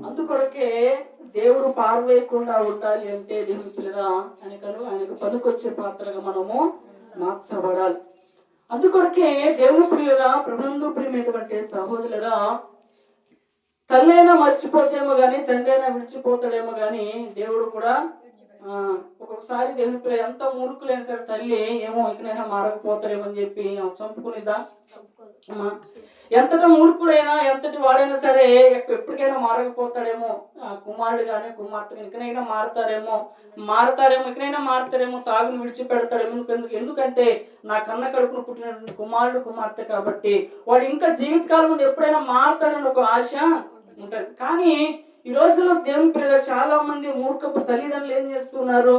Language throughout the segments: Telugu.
అందుకొరకే దేవుడు పారవేయకుండా ఉండాలి అంటే దేవుని పిల్లగా ఆయనకు పనికొచ్చే పాత్రగా మనము మార్చబడాలి. అందుకొరకే దేవుని పిల్లగా ప్రభునందు ప్రియమైనటువంటి సహోదరులరా, తల్లైనా మర్చిపోతేమో గాని తండ్రి అయినా విడిచిపోతాడేమో గాని దేవుడు కూడా ఒక్కొక్కసారి దేవుని పిల్ల ఎంత మూర్ఖులైన సరే తల్లి ఏమో ఇకనైనా మారకపోతాడేమో అని చెప్పి చంపుకునిద్దా? ఎంతటి మూర్ఖుడైనా ఎంతటి వాడైనా సరే ఎప్పటికైనా మారకపోతాడేమో, కుమారుడు గాని కుమార్తె ఇకనైనా మారతారేమో ఇకనైనా మారతారేమో, తాగుని విడిచిపెడతాడేమో. ఎందుకంటే నా కన్న కడుపును పుట్టినటువంటి కుమారుడు కుమార్తె కాబట్టి వాడు ఇంకా జీవితకాలం ఎప్పుడైనా మారతాడని ఒక ఆశ ఉంటుంది. కానీ ఈ రోజుల్లో దేవుని పిల్లలు చాలా మంది మూర్ఖపు తల్లిదండ్రులు ఏం చేస్తున్నారు?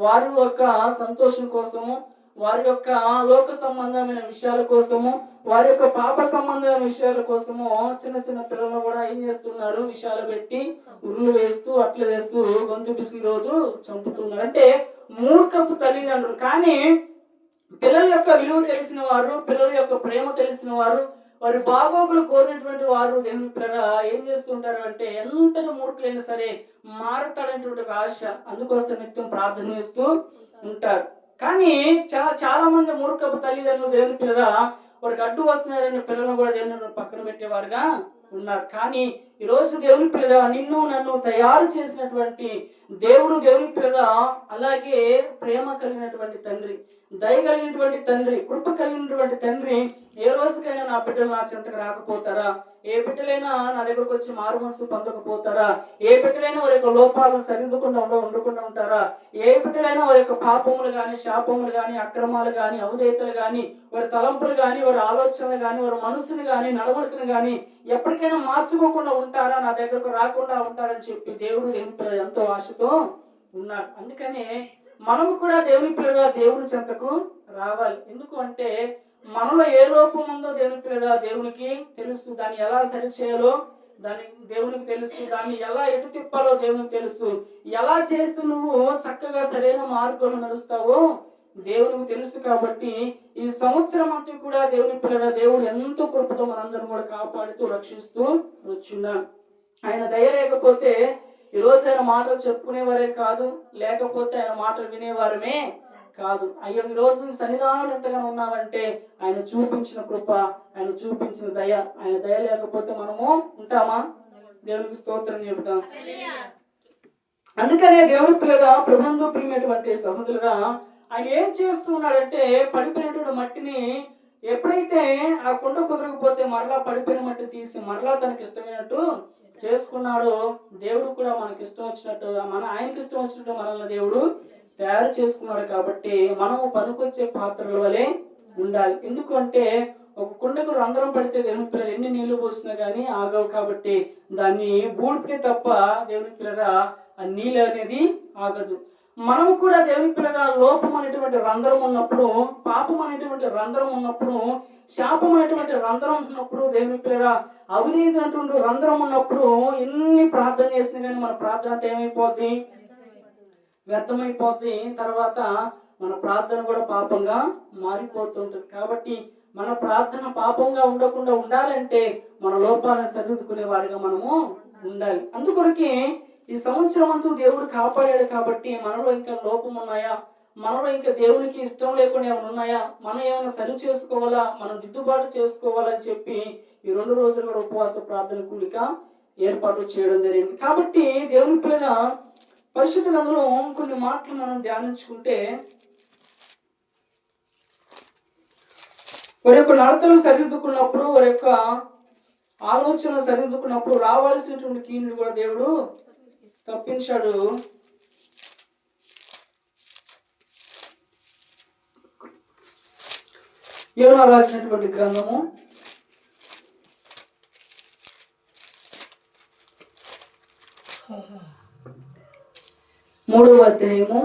వారి యొక్క సంతోషం కోసము, వారి యొక్క లోక సంబంధమైన విషయాల కోసము, వారి యొక్క పాప సంబంధమైన విషయాల కోసము చిన్న చిన్న పిల్లలను కూడా ఏం చేస్తున్నారు? విషయాలు పెట్టి ఉరులు వేస్తూ అట్లా వేస్తూ గొంతు పిసికి రోజు చంపుతున్నారు. అంటే మూర్ఖపు తల్లిదండ్రులు. కానీ పిల్లల యొక్క విలువ తెలిసిన వారు, పిల్లల యొక్క ప్రేమ తెలిసిన వారు, వారి బాగోగులు కోరినటువంటి వారు దేవుని పిల్లగా ఏం చేస్తుంటారు అంటే ఎంతటి మూర్ఖులైనా సరే మారతాడనేటువంటి ఒక ఆశ, అందుకోసం నిత్యం ప్రార్థన చేస్తూ ఉంటారు. కానీ చాలా మంది మూర్ఖపు తల్లిదండ్రులు దేవుని పిల్లగా వారికి అడ్డు వస్తున్నారనే పిల్లలను కూడా దేవుని పక్కన పెట్టేవారుగా ఉన్నారు. కానీ ఈరోజు దేవుని పిల్లగా నిన్ను నన్ను తయారు చేసినటువంటి దేవుడు దేవుని పిల్లగా అలాగే ప్రేమ కలిగినటువంటి తండ్రి, దయ కలిగినటువంటి తండ్రి, కృప కలిగినటువంటి తండ్రి ఏ రోజుకైనా నా బిడ్డలు నా చెంతకు రాకపోతారా? ఏ బిడ్డలైనా నా దగ్గరకు వచ్చి మారు మనసు పొందకపోతారా? ఏ బిడ్డలైనా వారి యొక్క లోపాలను సరిదిద్దకుండా ఉండకుండా ఉంటారా? ఏ బిడ్డలైనా వారి యొక్క పాపములు కానీ, శాపములు కానీ, అక్రమాలు కానీ, అవధేతలు కానీ, వారి తలంపులు కానీ, వారి ఆలోచనలు కానీ, వారి మనసుని కానీ, నడవడికను కానీ ఎప్పటికైనా మార్చుకోకుండా ఉంటారా? నా దగ్గరకు రాకుండా ఉంటారని చెప్పి దేవుడు ఎంతో ఆశతో ఉన్నాడు. అందుకనే మనము కూడా దేవుని పిల్లగా దేవుని చెంతకు రావాలి. ఎందుకు అంటే మనలో ఏ లోపం ఉందో దేవుని పిల్లగా దేవునికి తెలుసు. దాన్ని ఎలా సరిచేయాలో దేవునికి తెలుసు. దాన్ని ఎలా ఎటు తిప్పాలో దేవునికి తెలుసు. ఎలా చేస్తూ నువ్వు చక్కగా సరైన మార్గంలో నడుస్తావో దేవునికి తెలుసు. కాబట్టి ఈ సంవత్సరం అంతా కూడా దేవుని పిల్లగా దేవుడు ఎంతో కృపతో మనందరం కూడా కాపాడుతూ రక్షిస్తూ వచ్చున్నాడు. ఆయన దయ లేకపోతే ఈరోజు ఆయన మాటలు చెప్పుకునేవారే కాదు, లేకపోతే ఆయన మాటలు వినేవారమే కాదు. అయ్యో ఈ రోజు సన్నిధానం ఎంతగానో ఉన్నామంటే ఆయన చూపించిన కృప, ఆయన చూపించిన దయ. ఆయన దయ లేకపోతే మనము ఉంటామా? దేవునికి స్తోత్రం చెబుతాం. అందుకనే దేవుని పిల్లగా ప్రభువునందు ప్రియమైనటువంటి సహోదరులుగా ఆయన ఏం చేస్తూ ఉన్నాడంటే పడిపోయినటువంటి మట్టిని ఎప్పుడైతే ఆ కుండ కుదరకపోతే మరలా పడిపోయిన మట్టి తీసి మరలా తనకి ఇష్టమైనట్టు చేసుకున్నాడు. దేవుడు కూడా మనకి ఇష్టం వచ్చినట్టు ఆయనకి ఇష్టం వచ్చినట్టు మనల్ని దేవుడు తయారు చేసుకున్నాడు. కాబట్టి మనము పనికొచ్చే పాత్రల వలె ఉండాలి. ఎందుకు అంటే ఒక కుండకు రంధ్రం పడితే దేవుని పిల్లలు ఎన్ని నీళ్లు పోసినా కానీ ఆగవు. కాబట్టి దాన్ని బూడితే తప్ప దేవుని పిల్లగా ఆ నీళ్ళు అనేది ఆగదు. మనము కూడా దేవుని పిల్లగా లోపం అనేటువంటి రంధ్రం ఉన్నప్పుడు, పాపం అనేటువంటి రంధ్రం ఉన్నప్పుడు, శాపం అనేటువంటి రంధ్రం ఉన్నప్పుడు, దేవుని పిల్లగా అవినీతి అనేటువంటి రంధ్రం ఉన్నప్పుడు ఎన్ని ప్రార్థన చేసినా కానీ మన ప్రార్థన అంతా ఏమైపోద్ది? వ్యర్థమైపోద్ది. తర్వాత మన ప్రార్థన కూడా పాపంగా మారిపోతుంటుంది. కాబట్టి మన ప్రార్థన పాపంగా ఉండకుండా ఉండాలంటే మన లోపాలను సరిదిద్దుకునే వారిగా మనము ఉండాలి. అందుకొరకే ఈ సంవత్సరం అంతా దేవుడు కాపాడాడు. కాబట్టి మనలో ఇంకా లోపం ఉన్నాయా? మనలో ఇంకా దేవునికి ఇష్టం లేకుండా ఏమైనా ఉన్నాయా? మనం ఏమైనా సరి చేసుకోవాలా? మనం దిద్దుబాటు చేసుకోవాలని చెప్పి ఈ 2 రోజులు కూడా ఉపవాస ప్రార్థన కూడిక ఏర్పాటు చేయడం జరిగింది. కాబట్టి దేవుని పిల్లగా పరిశుద్ధ గ్రంథంలో కొన్ని మాటలు మనం ధ్యానించుకుంటే, వారి యొక్క నడతలు సరిదిద్దుకున్నప్పుడు, వారి యొక్క ఆలోచనలు సరిదిద్దుకున్నప్పుడు రావాల్సినటువంటి కీడును కూడా దేవుడు తప్పించాడు. యోనా రాసినటువంటి గ్రంథము 3వ అధ్యాయము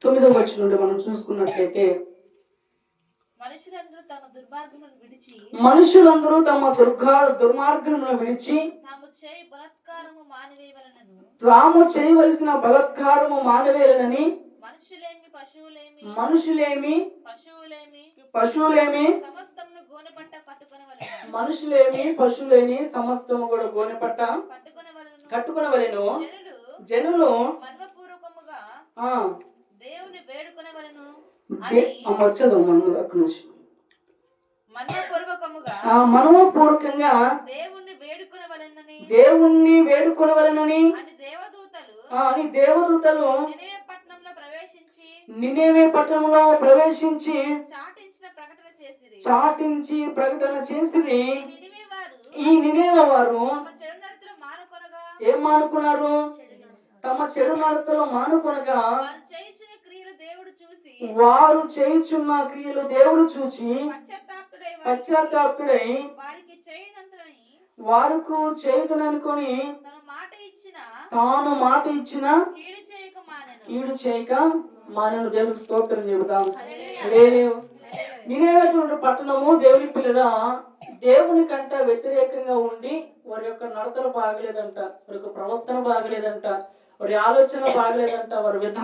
9వ వచనం నుండి మనం చూసుకున్నట్లయితే, మనుషులందరూ తమ దుర్మార్గములను విడిచి తాము చేయవలసిన బలత్కారము మానవేలనని మనుషులేమి పశువులేమి సమస్తమును గోనెపట్ట కట్టుకొనవలెను. మనుషులేమి పశువులేని సమస్తము కూడా గోనెపట్ట కట్టుకొనవలెను. కట్టుకొనవలెను. జనులు జనులు మర్మపూర్వకముగా ఆ దేవుని వేడుకొనవలెను దే- అని వచ్చేది మనం అక్కడి నుంచి మర్మపూర్వకముగా మనోపూర్వకంగా దేవుణ్ణి వేడుకొనవలెనని దేవుణ్ణి వేడుకొనవలెనని అని దేవదూతలు అని దేవదూతలు నినవే పట్టణంలో ప్రవేశించి నినేవే పట్టణంలో ప్రవేశించి చాటించిన ప్రకటన చేసిరి. చేసిరి. ఈ నినివే వారు ఈ నినేవే వారు తమ చెడు నడతలు మానుకొనగా ఏం మానుకున్నారు? తమ చెడు నడతలు మానుకొనగా వారు చేయుచున్న క్రియలు దేవుడు చూసి వారు చేయుచున్న క్రియలు దేవుడు చూచి పశ్చాత్తాపుడై వారికి చేయనంతని వారికి చేయుదననుకొని తాను మాట ఇచ్చిన కీడు చేయక మానెను. కీడు చేయక మానను. దేవునికి స్తోత్రం చెబుదాం. హల్లెలూయా. నినేవేటువంటి పట్టణము దేవుని పిల్లల దేవుని కంట వ్యతిరేకంగా ఉండి వారి యొక్క నడతలు బాగలేదంట, వారి యొక్క ప్రవర్తన బాగలేదంట, వారి ఆలోచన బాగలేదంట, వారి విధానం